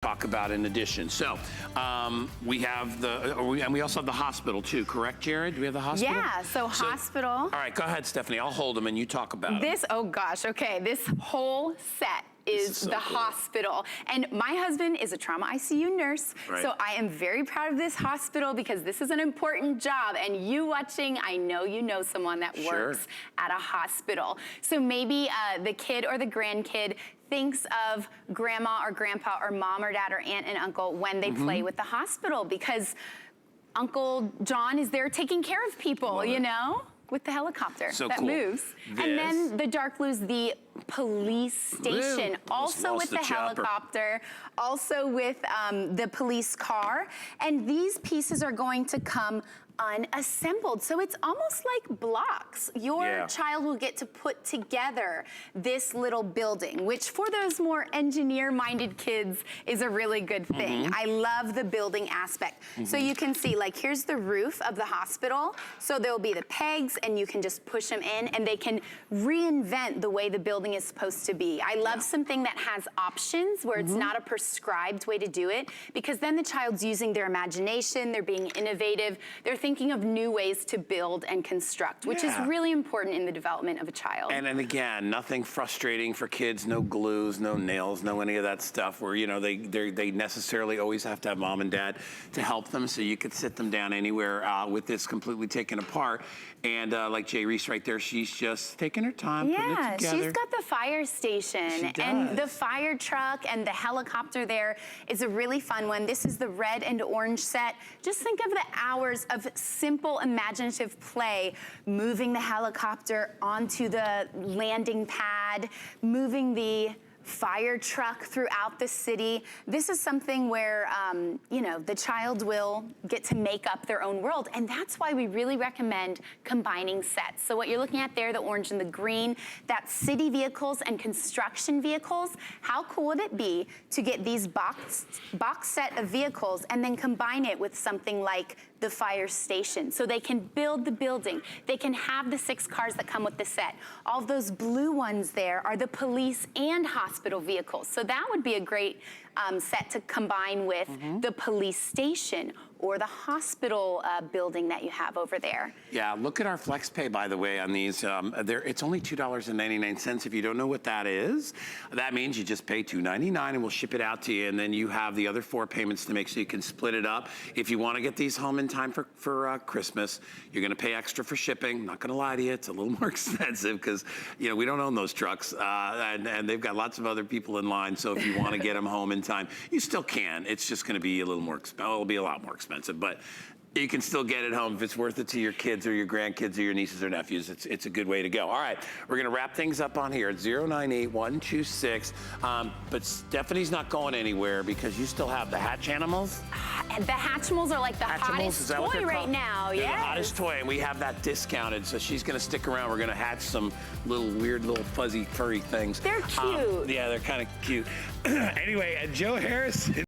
talk about in addition. So we have and we also have the hospital too, correct, Jared? Do we have the hospital? Yeah, so hospital. All right, go ahead, Stephanie. I'll hold them and you talk about this. Oh gosh, okay. This whole set is so the cool. hospital. And my husband is a trauma ICU nurse, right. So I am very proud of this hospital because this is an important job. And you watching, I know you know someone that works at a hospital. So maybe the kid or the grandkid thinks of grandma or grandpa or mom or dad or aunt and uncle when they play with the hospital, because Uncle John is there taking care of people, you know? With the helicopter that moves. And then the dark blue is the police station, also with the helicopter, also with the police car. And these pieces are going to come unassembled. So it's almost like blocks. Your child will get to put together this little building, which for those more engineer-minded kids is a really good thing. I love the building aspect. So you can see, like, here's the roof of the hospital. So there'll be the pegs and you can just push them in and they can reinvent the way the building is supposed to be. I love something that has options where it's not a prescribed way to do it, because then the child's using their imagination, they're being innovative, they're thinking of new ways to build and construct, which is really important in the development of a child. And again, nothing frustrating for kids, no glues, no nails, no any of that stuff where, you know, they necessarily always have to have mom and dad to help them, so you could sit them down anywhere with this completely taken apart. And like Jay Reese right there, she's just taking her time, putting it together. She's got the fire station and the fire truck and the helicopter there is a really fun one. This is the red and orange set. Just think of the hours of simple imaginative play, moving the helicopter onto the landing pad, moving the fire truck throughout the city. This is something where, you know, the child will get to make up their own world. And that's why we really recommend combining sets. So what you're looking at there, the orange and the green, that's city vehicles and construction vehicles. How cool would it be to get these box set of vehicles and then combine it with something like the fire station, so they can build the building. They can have the 6 cars that come with the set. All of those blue ones there are the police and hospital vehicles. So that would be a great set to combine with the police station or the hospital building that you have over there. Yeah, look at our flex pay, by the way, on these. It's only $2.99. If you don't know what that is, that means you just pay $2.99 and we'll ship it out to you, and then you have the other 4 payments to make so you can split it up. If you want to get these home in time for Christmas, you're going to pay extra for shipping. Not going to lie to you, it's a little more expensive because, you know, we don't own those trucks, and they've got lots of other people in line. So if you want to get them home in time, you still can. It's just going to be a little more expensive. It'll be a lot more expensive, but you can still get it home if it's worth it to your kids or your grandkids or your nieces or nephews. It's a good way to go. All right, we're gonna wrap things up on here at 098126. But Stephanie's not going anywhere because you still have the Hatch Animals. The Hatchimals are like the hottest toy right now. They're the hottest toy, and we have that discounted, so she's gonna stick around. We're gonna hatch some little weird little fuzzy furry things. They're cute. Yeah, they're kind of cute. Anyway, Joe Harris.